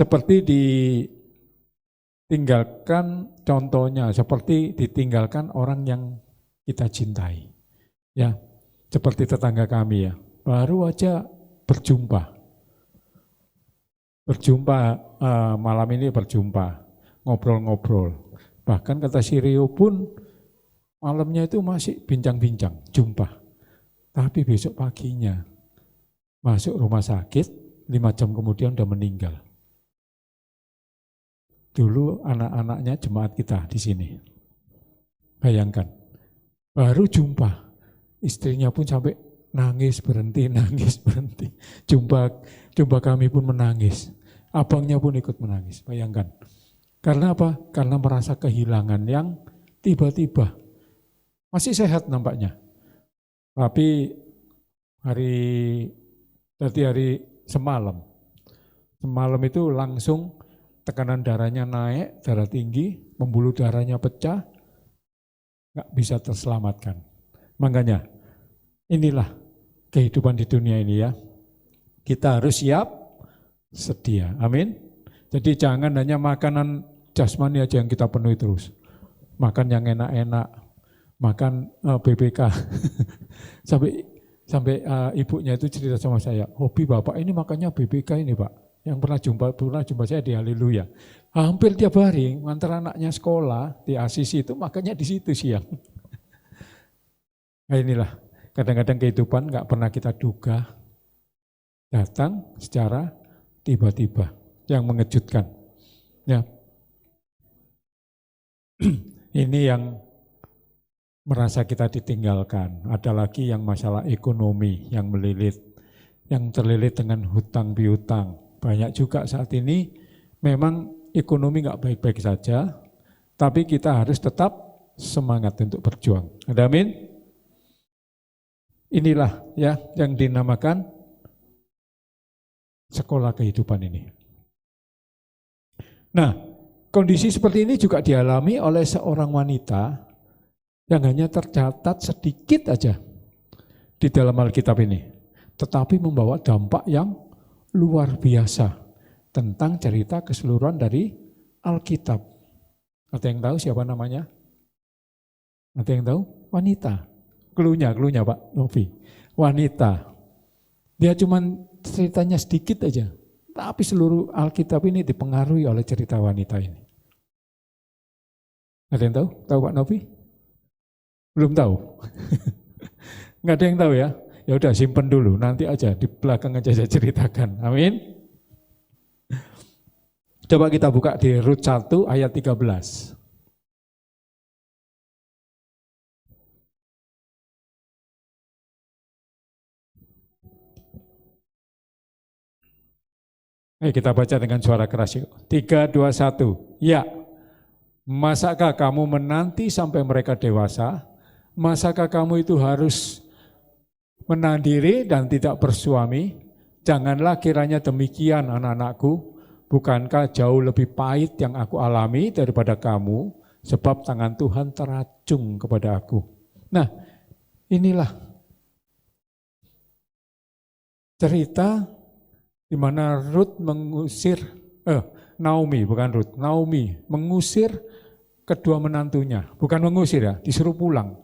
seperti ditinggalkan, contohnya seperti ditinggalkan orang yang kita cintai. Ya, seperti tetangga kami ya, baru aja berjumpa malam ini berjumpa, ngobrol-ngobrol. Bahkan kata si Rio pun malamnya itu masih bincang-bincang, jumpa. Tapi besok paginya masuk rumah sakit, 5 jam kemudian udah meninggal. Dulu anak-anaknya jemaat kita di sini. Bayangkan, baru jumpa, istrinya pun sampai nangis berhenti. Jumpa kami pun menangis. Abangnya pun ikut menangis, bayangkan. Karena apa? Karena merasa kehilangan yang tiba-tiba. Masih sehat nampaknya. Tapi hari semalam itu langsung tekanan darahnya naik, darah tinggi, pembuluh darahnya pecah, nggak bisa terselamatkan. Makanya inilah kehidupan di dunia ini ya. Kita harus siap sedia. Amin. Jadi jangan hanya makanan jasmani aja yang kita penuhi terus. Makan yang enak-enak, makan BBK. sampai ibunya itu cerita sama saya, hobi bapak ini makannya BBK ini pak. Yang pernah jumpa saya di Haleluya. Hampir tiap hari ngantar anaknya sekolah di Asisi itu makannya di situ siang. Nah inilah kadang-kadang kehidupan nggak pernah kita duga datang secara tiba-tiba yang mengejutkan. Ya. Ini yang merasa kita ditinggalkan. Ada lagi yang masalah ekonomi yang melilit, yang terlilit dengan hutang piutang. Banyak juga saat ini memang ekonomi nggak baik-baik saja, tapi kita harus tetap semangat untuk berjuang. Ada amin? Inilah ya yang dinamakan sekolah kehidupan ini. Nah, kondisi seperti ini juga dialami oleh seorang wanita yang hanya tercatat sedikit aja di dalam Alkitab ini, tetapi membawa dampak yang luar biasa tentang cerita keseluruhan dari Alkitab. Ada yang tahu siapa namanya? Ada yang tahu? Wanita. Klunya Pak Novi. Wanita. Dia cuman ceritanya sedikit aja, tapi seluruh Alkitab ini dipengaruhi oleh cerita wanita ini. Ada yang tahu? Tahu Pak Novi? Belum tahu? Nggak ada yang tahu ya? Ya udah simpen dulu, nanti aja di belakang aja saya ceritakan. Amin. Coba kita buka di Rut 1 ayat 13. Kita baca dengan suara keras yuk. 3, 2, 1. Ya, masakah kamu menanti sampai mereka dewasa? Masakah kamu itu harus menahan diri dan tidak bersuami? Janganlah kiranya demikian anak-anakku. Bukankah jauh lebih pahit yang aku alami daripada kamu? Sebab tangan Tuhan teracung kepada aku. Nah, inilah cerita di mana Naomi mengusir kedua menantunya, bukan mengusir ya, disuruh pulang.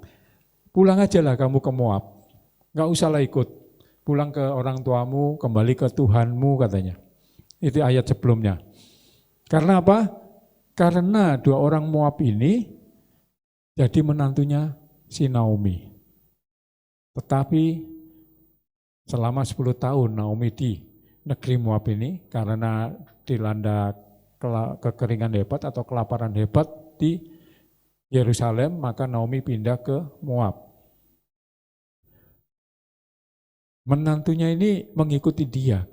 Pulang aja lah kamu ke Moab, nggak usah lah ikut, pulang ke orang tuamu, kembali ke Tuhanmu katanya. Itu ayat sebelumnya. Karena apa? Karena dua orang Moab ini jadi menantunya si Naomi. Tetapi selama 10 tahun Naomi di negeri Moab ini karena dilanda kekeringan hebat atau kelaparan hebat di Yerusalem, maka Naomi pindah ke Moab. Menantunya ini mengikuti dia,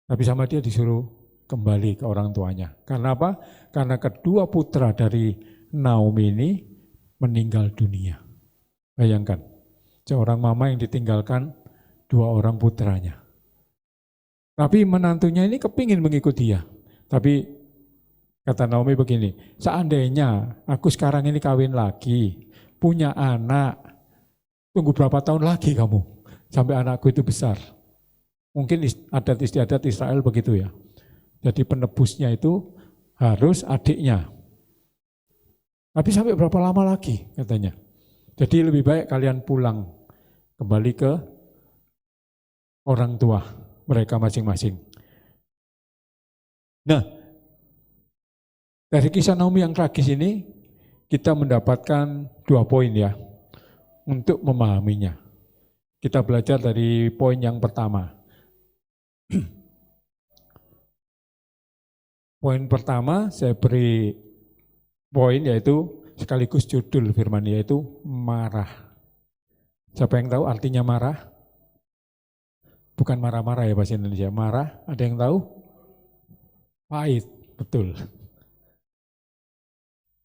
tapi sama dia disuruh kembali ke orang tuanya. Karena apa? Karena kedua putra dari Naomi ini meninggal dunia. Bayangkan, seorang mama yang ditinggalkan dua orang putranya. Tapi menantunya ini kepingin mengikuti dia. Tapi kata Naomi begini, seandainya aku sekarang ini kawin lagi, punya anak, tunggu berapa tahun lagi kamu sampai anakku itu besar. Mungkin adat istiadat Israel begitu ya. Jadi penebusnya itu harus adiknya. Tapi sampai berapa lama lagi katanya. Jadi lebih baik kalian pulang kembali ke orang tua mereka masing-masing. Nah, dari kisah Naomi yang tragis ini kita mendapatkan 2 poin ya untuk memahaminya. Kita belajar dari poin yang pertama. Poin pertama saya beri poin yaitu sekaligus judul firman yaitu marah. Siapa yang tahu artinya marah? Bukan marah-marah ya bahasa Indonesia, marah. Ada yang tahu? Pahit, betul.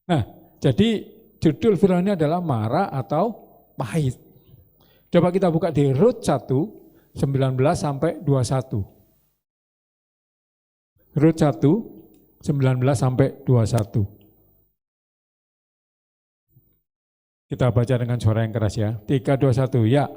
Nah, jadi judul firman ini adalah marah atau pahit. Coba kita buka di Rut 1, 19 sampai 21. Rut 1, 19 sampai 21. Kita baca dengan suara yang keras ya. 3, 2, 1, ya.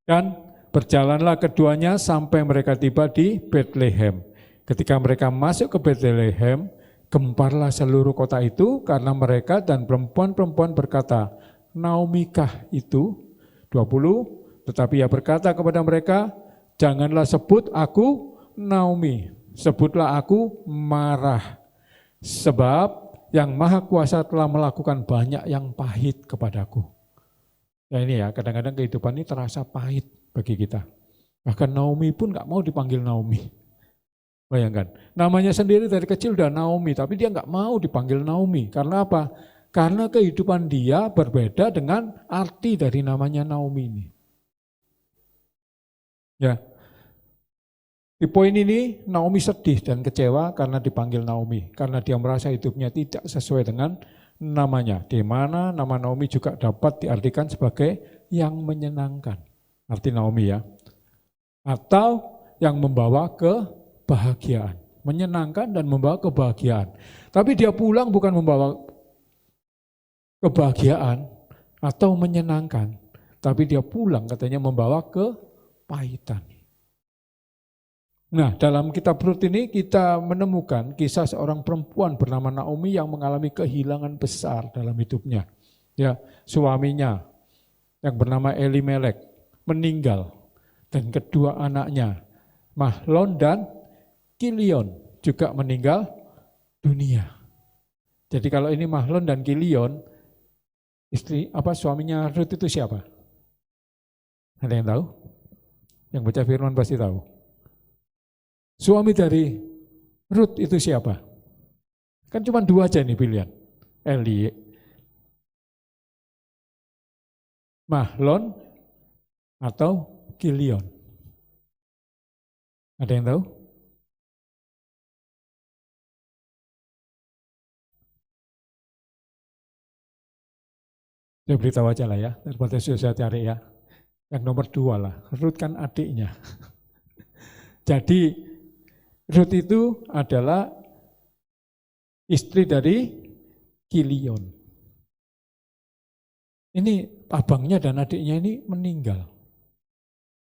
Dan berjalanlah keduanya sampai mereka tiba di Bethlehem. Ketika mereka masuk ke Bethlehem, gemparlah seluruh kota itu karena mereka dan perempuan-perempuan berkata, Naomikah itu? 20, tetapi ia berkata kepada mereka, janganlah sebut aku Naomi, sebutlah aku marah. Sebab yang Maha Kuasa telah melakukan banyak yang pahit kepadaku. Ya ini ya, kadang-kadang kehidupan ini terasa pahit bagi kita. Bahkan Naomi pun gak mau dipanggil Naomi. Bayangkan, namanya sendiri dari kecil udah Naomi, tapi dia gak mau dipanggil Naomi. Karena apa? Karena kehidupan dia berbeda dengan arti dari namanya Naomi ini. Ya, di poin ini Naomi sedih dan kecewa karena dipanggil Naomi. Karena dia merasa hidupnya tidak sesuai dengan namanya. Di mana nama Naomi juga dapat diartikan sebagai yang menyenangkan. Arti Naomi ya. Atau yang membawa kebahagiaan. Menyenangkan dan membawa kebahagiaan. Tapi dia pulang bukan membawa kebahagiaan atau menyenangkan. Tapi dia pulang katanya membawa kepahitan. Nah, dalam kitab Rut ini kita menemukan kisah seorang perempuan bernama Naomi yang mengalami kehilangan besar dalam hidupnya. Ya, suaminya yang bernama Elimelek meninggal dan kedua anaknya Mahlon dan Kilion juga meninggal dunia. Jadi kalau ini Mahlon dan Kilion, suaminya Rut itu siapa? Ada yang tahu? Yang baca firman pasti tahu. Suami dari Rut itu siapa? Kan cuma 2 aja nih pilihan. Mahlon atau Kilion. Ada yang tahu? Saya beritahu aja lah ya, daripada saya cari ya. Yang nomor 2 lah, Rut kan adiknya. Jadi Rut itu adalah istri dari Kilion. Ini abangnya dan adiknya ini meninggal.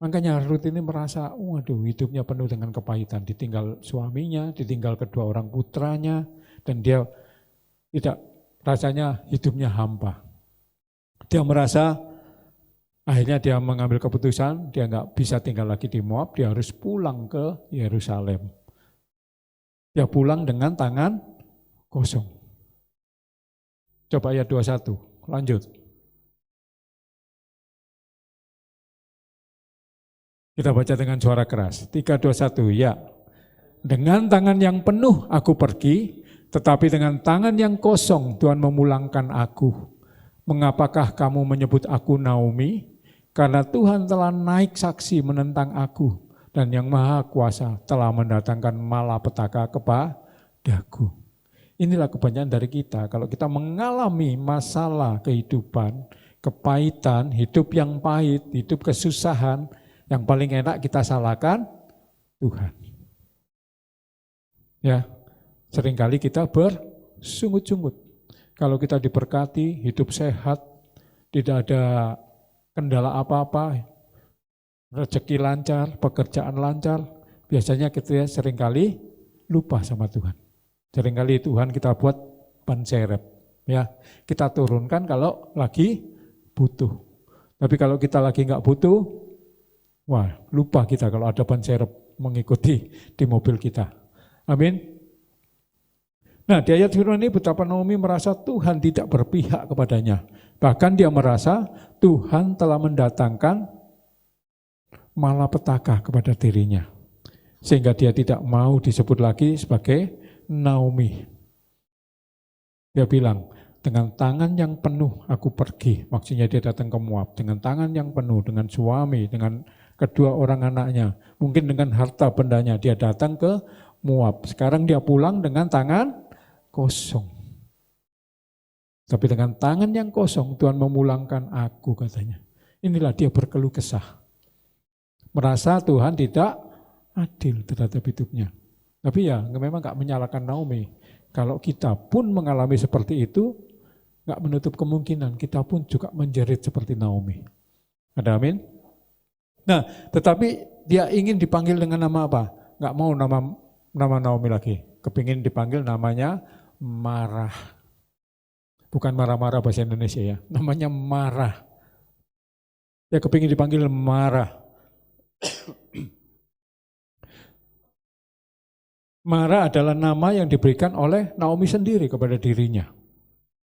Makanya Rut ini merasa, waduh hidupnya penuh dengan kepahitan. Ditinggal suaminya, ditinggal kedua orang putranya, dan dia tidak, rasanya hidupnya hampa. Dia merasa, akhirnya dia mengambil keputusan, dia nggak bisa tinggal lagi di Moab, dia harus pulang ke Yerusalem. Dia pulang dengan tangan kosong. Coba ayat 21, lanjut. Kita baca dengan suara keras. 3, 2, 1, ya. Dengan tangan yang penuh aku pergi, tetapi dengan tangan yang kosong Tuhan memulangkan aku. Mengapakah kamu menyebut aku Naomi? Karena Tuhan telah naik saksi menentang aku, dan yang Maha Kuasa telah mendatangkan malapetaka kepadaku. Inilah kebanyakan dari kita, kalau kita mengalami masalah kehidupan, kepahitan, hidup yang pahit, hidup kesusahan, yang paling enak kita salahkan Tuhan. Ya, seringkali kita bersungut-sungut. Kalau kita diberkati, hidup sehat, tidak ada kendala apa-apa, rezeki lancar, pekerjaan lancar, biasanya kita seringkali lupa sama Tuhan. Seringkali Tuhan kita buat ban serep, ya. Kita turunkan kalau lagi butuh. Tapi kalau kita lagi nggak butuh, wah, lupa kita kalau ada ban serep mengikuti di mobil kita. Amin. Nah, di ayat firman ini betapa Naomi merasa Tuhan tidak berpihak kepadanya. Bahkan dia merasa Tuhan telah mendatangkan malapetaka kepada dirinya. Sehingga dia tidak mau disebut lagi sebagai Naomi. Dia bilang, dengan tangan yang penuh aku pergi. Maksudnya dia datang ke Moab. Dengan tangan yang penuh, dengan suami, dengan kedua orang anaknya. Mungkin dengan harta bendanya dia datang ke Moab. Sekarang dia pulang dengan tangan kosong. Tapi dengan tangan yang kosong Tuhan memulangkan aku, katanya. Inilah dia berkeluh kesah. Merasa Tuhan tidak adil terhadap hidupnya. Tapi ya memang gak menyalahkan Naomi. Kalau kita pun mengalami seperti itu, gak menutup kemungkinan kita pun juga menjerit seperti Naomi. Ada amin? Nah, tetapi dia ingin dipanggil dengan nama apa? Gak mau nama Naomi lagi. Kepingin dipanggil namanya Marah. Bukan marah-marah bahasa Indonesia ya. Namanya Marah. Ya kepingin dipanggil Marah. Marah adalah nama yang diberikan oleh Naomi sendiri kepada dirinya.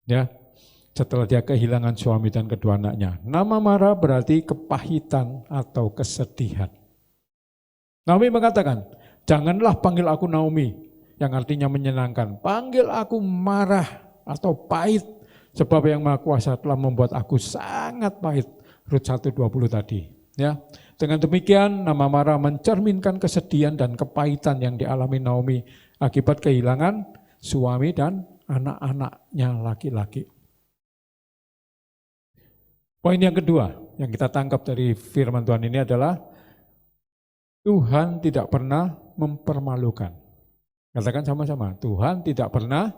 Ya, setelah dia kehilangan suami dan kedua anaknya. Nama Marah berarti kepahitan atau kesedihan. Naomi mengatakan, janganlah panggil aku Naomi, yang artinya menyenangkan. Panggil aku Marah atau pahit, sebab yang Maha Kuasa telah membuat aku sangat pahit. Rut 1:20 tadi. Ya. Dengan demikian nama Marah mencerminkan kesedihan dan kepahitan yang dialami Naomi akibat kehilangan suami dan anak-anaknya laki-laki. Poin yang kedua yang kita tangkap dari firman Tuhan ini adalah Tuhan tidak pernah mempermalukan. Katakan sama-sama, Tuhan tidak pernah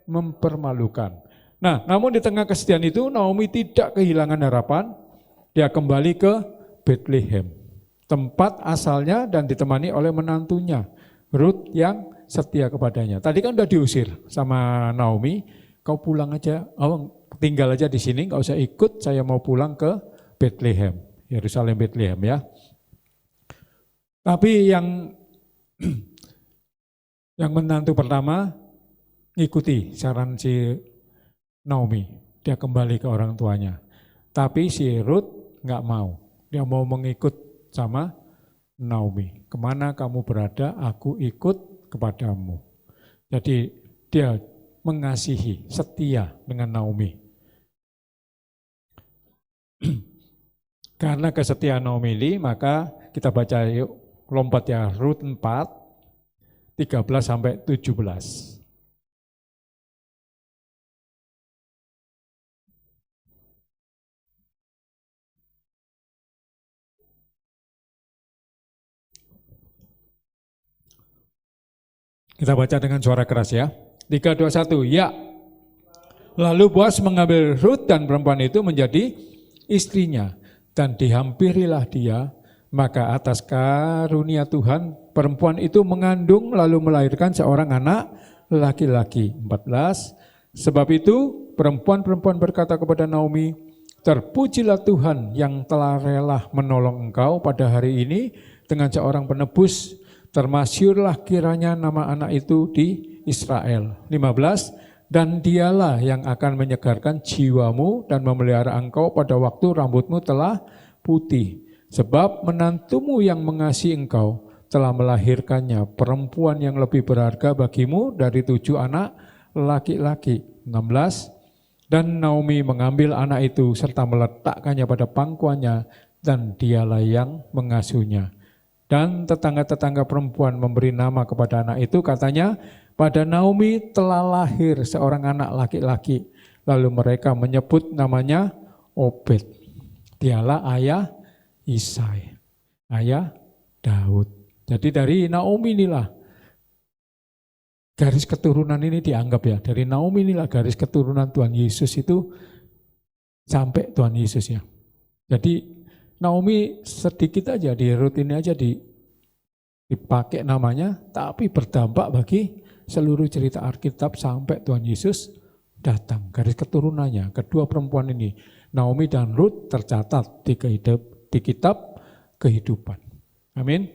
mempermalukan. Nah, namun di tengah kesedihan itu Naomi tidak kehilangan harapan. Dia kembali ke Bethlehem, tempat asalnya, dan ditemani oleh menantunya, Rut yang setia kepadanya. Tadi kan udah diusir sama Naomi, kau pulang aja, tinggal aja di sini, nggak usah ikut, saya mau pulang ke Bethlehem, Yerusalem Bethlehem ya. Tapi yang menantu pertama ngikuti saran si Naomi, dia kembali ke orang tuanya. Tapi si Rut nggak mau, dia mau mengikut sama Naomi. Kemana kamu berada, aku ikut kepadamu. Jadi dia mengasihi, setia dengan Naomi. Karena kesetiaan Naomi ini, maka kita baca yuk, lompat ya, Rut 4, 13-17. Kita baca dengan suara keras ya. 3, 2, 1, ya. Lalu Boas mengambil Rut dan perempuan itu menjadi istrinya. Dan dihampirilah dia, maka atas karunia Tuhan, perempuan itu mengandung lalu melahirkan seorang anak laki-laki. 14, sebab itu perempuan-perempuan berkata kepada Naomi, terpujilah Tuhan yang telah rela menolong engkau pada hari ini dengan seorang penebus. Termasyurlah kiranya nama anak itu di Israel. 15, dan dialah yang akan menyegarkan jiwamu dan memelihara engkau pada waktu rambutmu telah putih. Sebab menantumu yang mengasihi engkau telah melahirkannya perempuan yang lebih berharga bagimu dari 7 anak laki-laki. 16, dan Naomi mengambil anak itu serta meletakkannya pada pangkuannya dan dialah yang mengasuhnya. Dan tetangga-tetangga perempuan memberi nama kepada anak itu, katanya, pada Naomi telah lahir seorang anak laki-laki. Lalu mereka menyebut namanya Obed. Dialah ayah Isai, ayah Daud. Jadi dari Naomi inilah garis keturunan ini dianggap ya. Dari Naomi inilah garis keturunan Tuhan Yesus itu sampai Tuhan Yesus ya. Jadi Naomi sedikit aja di Rut ini aja dipakai namanya, tapi berdampak bagi seluruh cerita Alkitab sampai Tuhan Yesus datang. Garis keturunannya, kedua perempuan ini, Naomi dan Rut, tercatat di kitab kehidupan. Amin.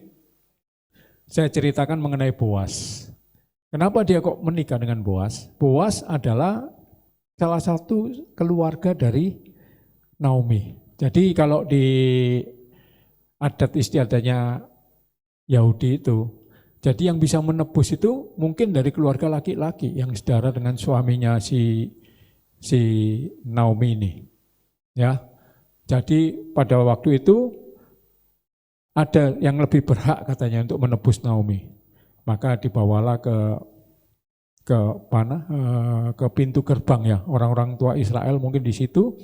Saya ceritakan mengenai Boas. Kenapa dia kok menikah dengan Boas? Boas adalah salah satu keluarga dari Naomi. Jadi kalau di adat istiadatnya Yahudi itu, jadi yang bisa menebus itu mungkin dari keluarga laki-laki yang saudara dengan suaminya si Naomi ini. Ya. Jadi pada waktu itu ada yang lebih berhak katanya untuk menebus Naomi. Maka dibawalah ke pintu gerbang ya, orang-orang tua Israel mungkin di situ.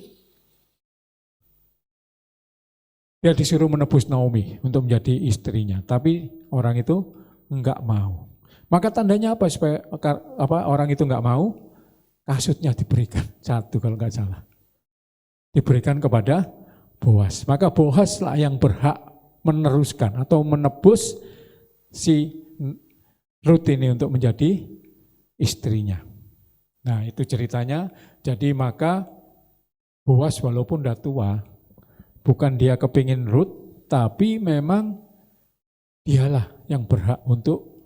Dia disuruh menebus Naomi untuk menjadi istrinya, tapi orang itu enggak mau. Maka tandanya apa supaya orang itu enggak mau? Kasutnya diberikan, satu kalau enggak salah. Diberikan kepada Boas. Maka Boaslah yang berhak meneruskan atau menebus si Rut ini untuk menjadi istrinya. Nah itu ceritanya. Jadi maka Boas walaupun udah tua, bukan dia kepingin Rut, tapi memang dialah yang berhak untuk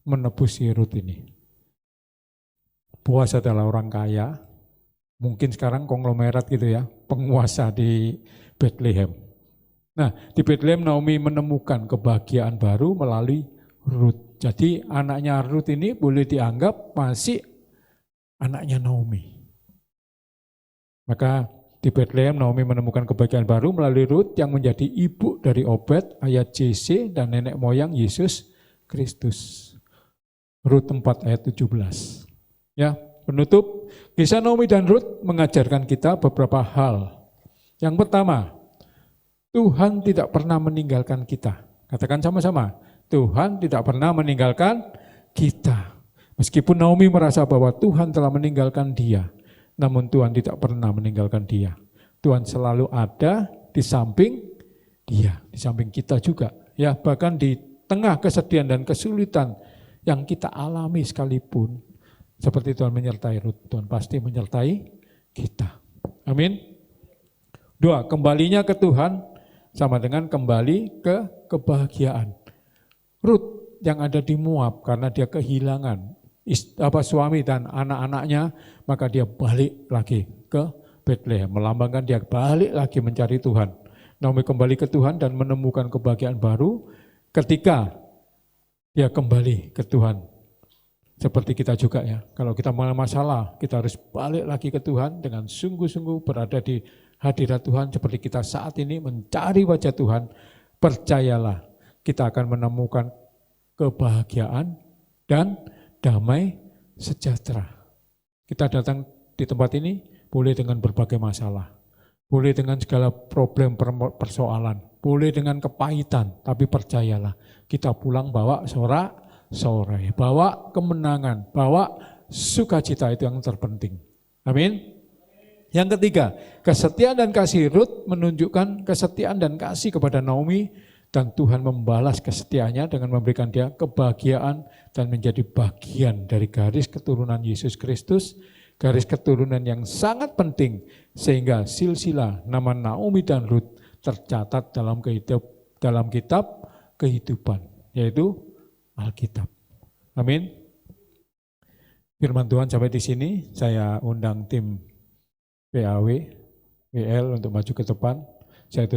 menebus si Rut ini. Boas adalah orang kaya, mungkin sekarang konglomerat gitu ya, penguasa di Bethlehem. Nah di Bethlehem Naomi menemukan kebahagiaan baru melalui Rut. Jadi anaknya Rut ini boleh dianggap masih anaknya Naomi. Maka di Bethlehem Naomi menemukan kebahagiaan baru melalui Rut yang menjadi ibu dari Obed, ayah Jesse dan nenek moyang Yesus Kristus. Rut 4 ayat 17. Ya, penutup, kisah Naomi dan Rut mengajarkan kita beberapa hal. Yang pertama, Tuhan tidak pernah meninggalkan kita. Katakan sama-sama, Tuhan tidak pernah meninggalkan kita. Meskipun Naomi merasa bahwa Tuhan telah meninggalkan dia, namun Tuhan tidak pernah meninggalkan dia. Tuhan selalu ada di samping dia, di samping kita juga. Ya, bahkan di tengah kesedihan dan kesulitan yang kita alami sekalipun, seperti Tuhan menyertai Rut, Tuhan pasti menyertai kita. Amin. 2, kembalinya ke Tuhan sama dengan kembali ke kebahagiaan. Rut yang ada di Moab karena dia kehilangan suami dan anak-anaknya, maka dia balik lagi ke Bethlehem, melambangkan dia balik lagi mencari Tuhan. Naomi kembali ke Tuhan dan menemukan kebahagiaan baru ketika dia kembali ke Tuhan. Seperti kita juga ya, kalau kita mengalami masalah, kita harus balik lagi ke Tuhan dengan sungguh-sungguh berada di hadirat Tuhan seperti kita saat ini mencari wajah Tuhan. Percayalah, kita akan menemukan kebahagiaan dan damai sejahtera. Kita datang di tempat ini boleh dengan berbagai masalah, boleh dengan segala problem persoalan, boleh dengan kepahitan, tapi percayalah kita pulang bawa sorak-sorai, bawa kemenangan, bawa sukacita, itu yang terpenting. Amin. Yang ketiga, kesetiaan dan kasih Rut menunjukkan kesetiaan dan kasih kepada Naomi, dan Tuhan membalas kesetiaannya dengan memberikan dia kebahagiaan dan menjadi bagian dari garis keturunan Yesus Kristus, garis keturunan yang sangat penting sehingga silsilah nama Naomi dan Rut tercatat dalam kitab kehidupan, yaitu Alkitab. Amin. Firman Tuhan sampai di sini, saya undang tim PAW, WL untuk maju ke depan. Saya